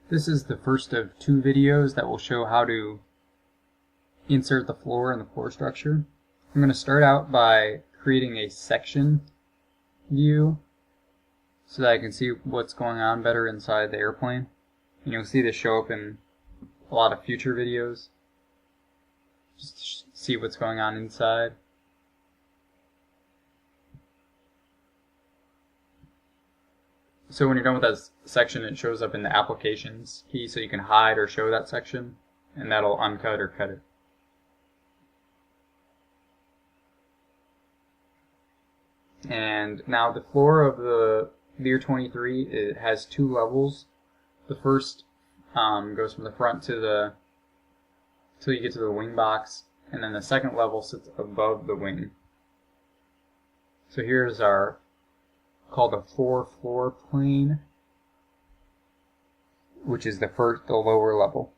This is the first of 2 videos that will show how to insert the floor in the floor structure. I'm going to start out by creating a section view so that I can see what's going on better inside the airplane. And you'll see this show up in a lot of future videos, just to see what's going on inside. So when you're done with that section, it shows up in the applications key, so you can hide or show that section, and that'll uncut or cut it. And now the floor of the L23, it has 2 levels. The first goes from the front to till you get to the wing box, and then the second level sits above the wing. So here's our called a floor plane, which is the lower level,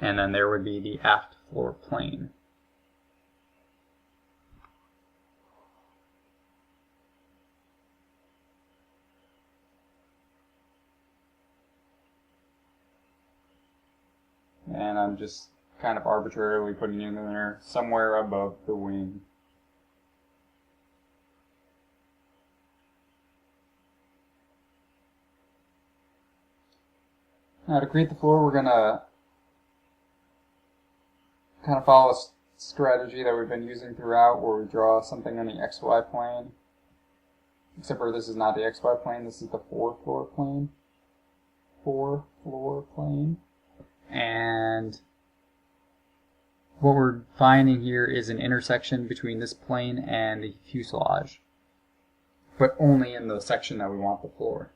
and then there would be the aft floor plane. And I'm just kind of arbitrarily putting it in there somewhere above the wing. Now to create the floor, we're going to kind of follow a strategy that we've been using throughout, where we draw something on the XY plane. Except for this is not the XY plane, this is the floor plane. Floor plane. And what we're finding here is an intersection between this plane and the fuselage, but only in the section that we want the floor.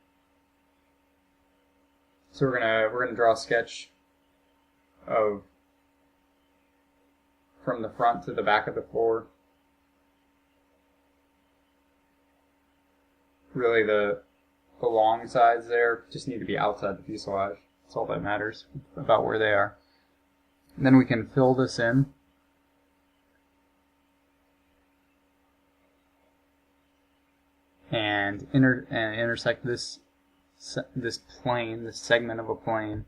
So we're gonna draw a sketch of from the front to the back of the floor. Really the long sides there just need to be outside the fuselage. That's all that matters about where they are. And then we can fill this in. And intersect this plane, this segment of a plane,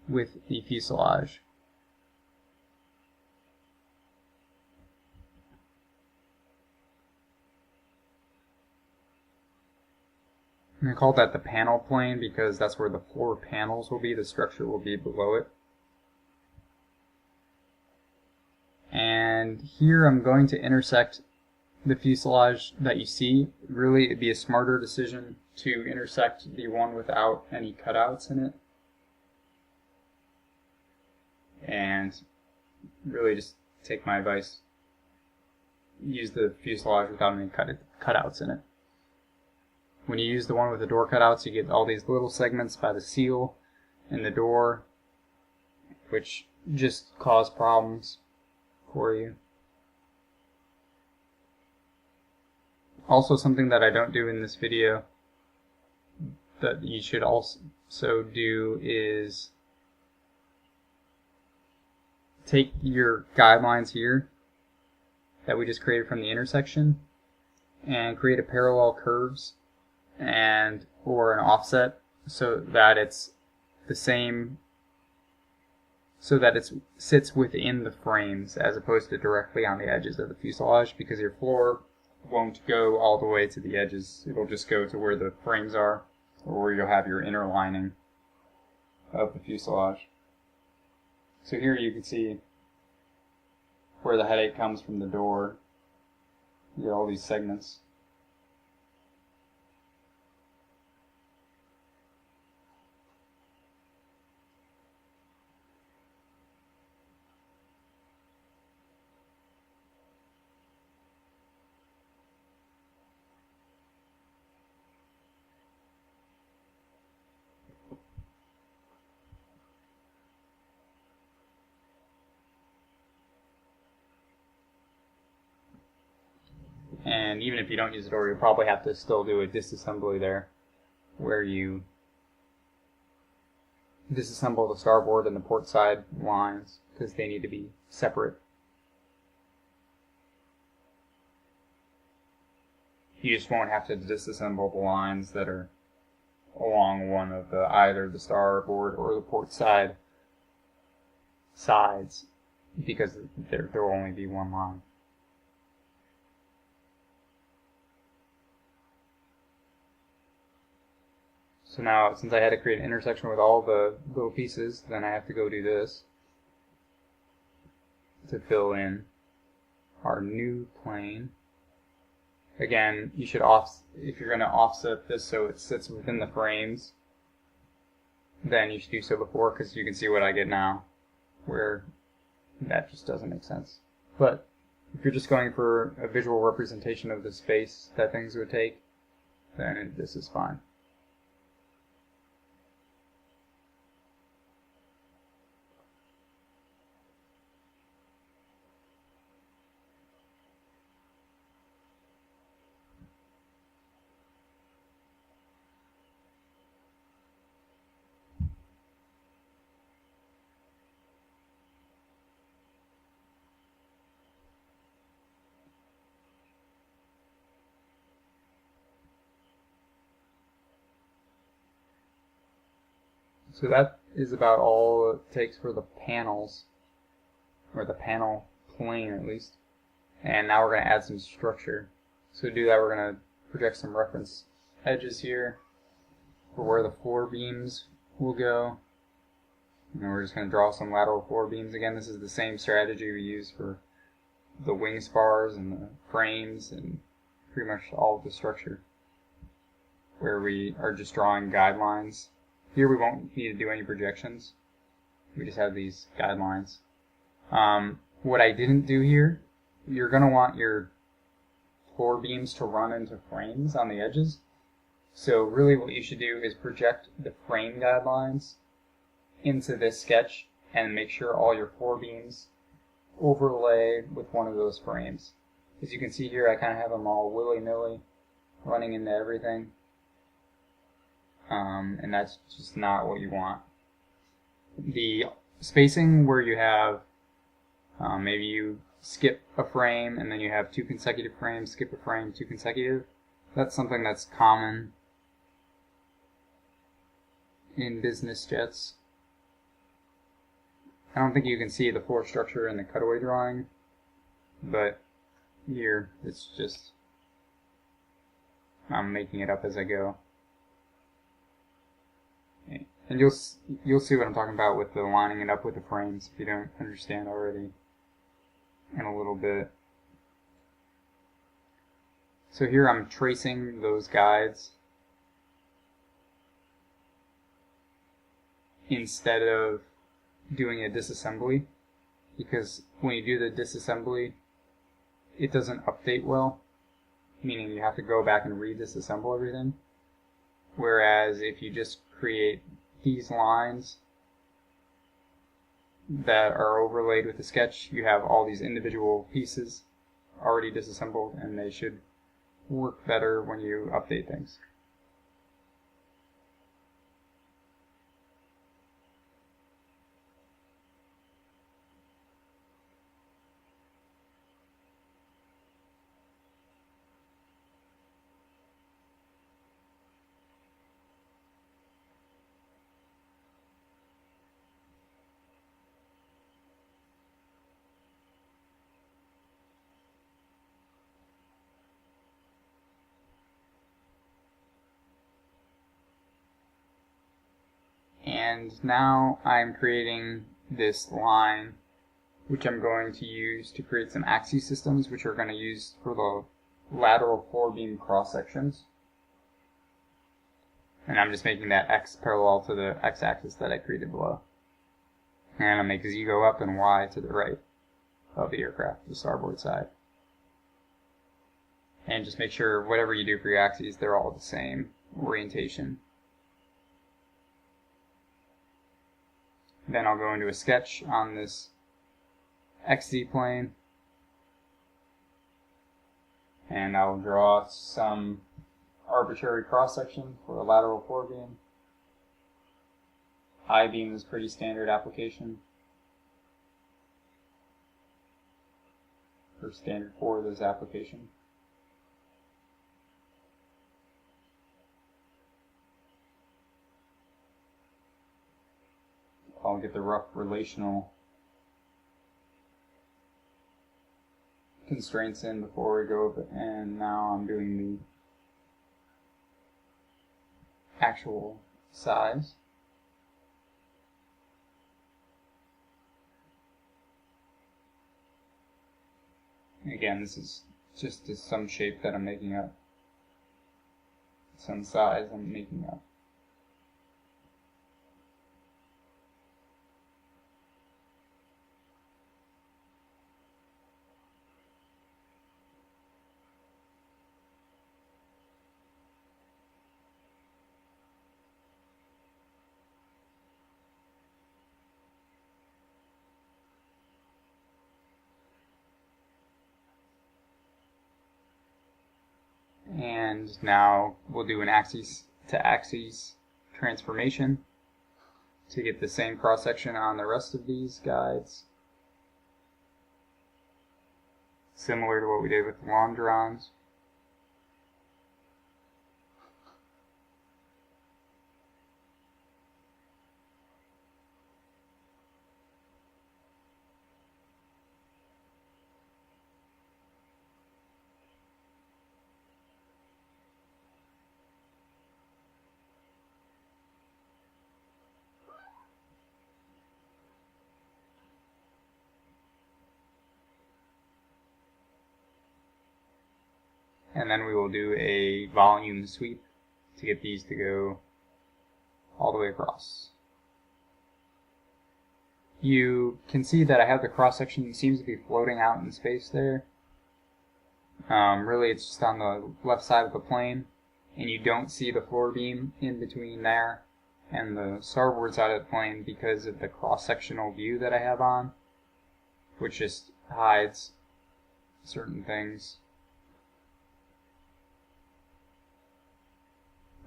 with the fuselage. And I call that the panel plane because that's where the floor panels will be. The structure will be below it. And here I'm going to intersect the fuselage that you see. Really, it'd be a smarter decision to intersect the one without any cutouts in it. And really just take my advice. Use the fuselage without any cutouts in it. When you use the one with the door cutouts, you get all these little segments by the seal and the door, which just cause problems for you. Also, something that I don't do in this video that you should also do is take your guidelines here that we just created from the intersection and create a parallel curves or an offset so that it's the same, so that it sits within the frames as opposed to directly on the edges of the fuselage, because your floor won't go all the way to the edges. It'll just go to where the frames are, or where you'll have your inner lining of the fuselage. So here you can see where the headache comes from the door. You get all these segments. And even if you don't use the door, you'll probably have to still do a disassembly there, where you disassemble the starboard and the port side lines, because they need to be separate. You just won't have to disassemble the lines that are along along one of the either the starboard or the port side sides, because there will only be one line. So now, since I had to create an intersection with all the little pieces, then I have to go do this to fill in our new plane. Again, you should if you're going to offset this so it sits within the frames, then you should do so before, because you can see what I get now, where that just doesn't make sense. But if you're just going for a visual representation of the space that things would take, then this is fine. So that is about all it takes for the panels, or the panel plane at least. And now we're going to add some structure. So to do that, we're going to project some reference edges here for where the floor beams will go. And then we're just going to draw some lateral floor beams. Again, this is the same strategy we use for the wing spars and the frames and pretty much all of the structure, where we are just drawing guidelines. Here we won't need to do any projections. We just have these guidelines. What I didn't do here, you're going to want your floor beams to run into frames on the edges. So really what you should do is project the frame guidelines into this sketch and make sure all your floor beams overlay with one of those frames. As you can see here, I kind of have them all willy-nilly running into everything. And that's just not what you want. The spacing where you have, maybe you skip a frame and then you have 2 consecutive frames, skip a frame, 2 consecutive, that's something that's common in business jets. I don't think you can see the floor structure in the cutaway drawing, but here it's just, I'm making it up as I go. And you'll see what I'm talking about with the lining it up with the frames if you don't understand already in a little bit. So here I'm tracing those guides instead of doing a disassembly, because when you do the disassembly it doesn't update well, meaning you have to go back and re-disassemble everything. Whereas if you just create these lines that are overlaid with the sketch, you have all these individual pieces already disassembled, and they should work better when you update things. And now I'm creating this line, which I'm going to use to create some axis systems, which we're going to use for the lateral floor beam cross sections. And I'm just making that X parallel to the X-axis that I created below. And I'll make Z go up and Y to the right of the aircraft, the starboard side. And just make sure whatever you do for your axes, they're all the same orientation. Then I'll go into a sketch on this XZ plane, and I'll draw some arbitrary cross-section for a lateral floor beam. I-beam is pretty standard application, or standard for this application. I'll get the rough relational constraints in before we go over, and now I'm doing the actual size. Again, this is just some shape that I'm making up, some size I'm making up. And now we'll do an axis to axis transformation to get the same cross section on the rest of these guides, similar to what we did with the longerons. And then we will do a volume sweep to get these to go all the way across. You can see that I have the cross section seems to be floating out in space there. Really it's just on the left side of the plane, and you don't see the floor beam in between there and the starboard side of the plane because of the cross-sectional view that I have on, which just hides certain things.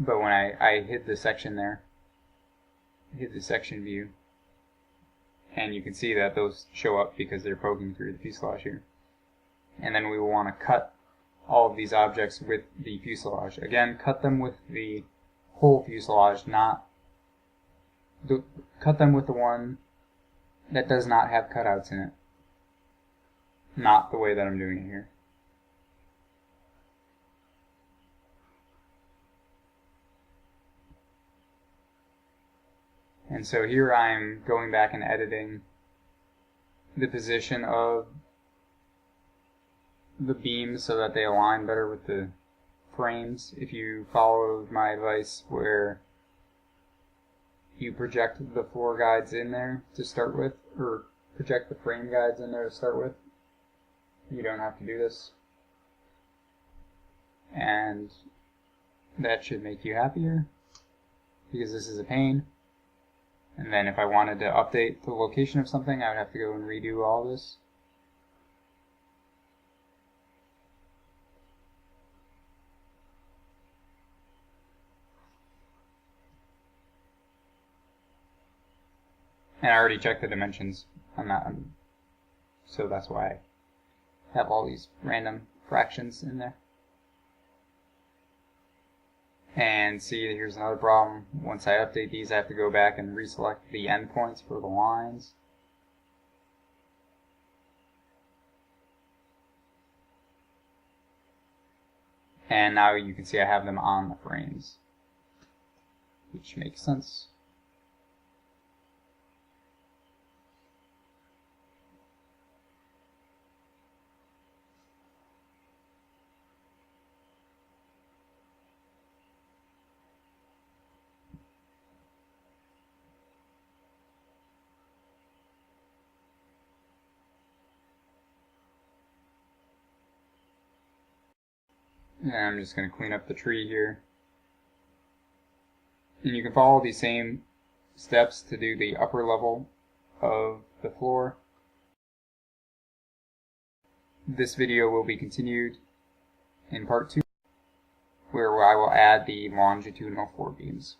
But when I hid the section there, hid the section view, and you can see that those show up because they're poking through the fuselage here. And then we will want to cut all of these objects with the fuselage. Again, cut them with the whole fuselage, cut them with the one that does not have cutouts in it. Not the way that I'm doing it here. And so here I'm going back and editing the position of the beams so that they align better with the frames. If you followed my advice where you project the floor guides in there to start with, or project the frame guides in there to start with, you don't have to do this. And that should make you happier, because this is a pain. And then if I wanted to update the location of something, I would have to go and redo all this. And I already checked the dimensions on that, so that's why I have all these random fractions in there. And see, here's another problem. Once I update these, I have to go back and reselect the endpoints for the lines. And now you can see I have them on the frames, which makes sense. And I'm just going to clean up the tree here. And you can follow these same steps to do the upper level of the floor. This video will be continued in part 2, where I will add the longitudinal floor beams.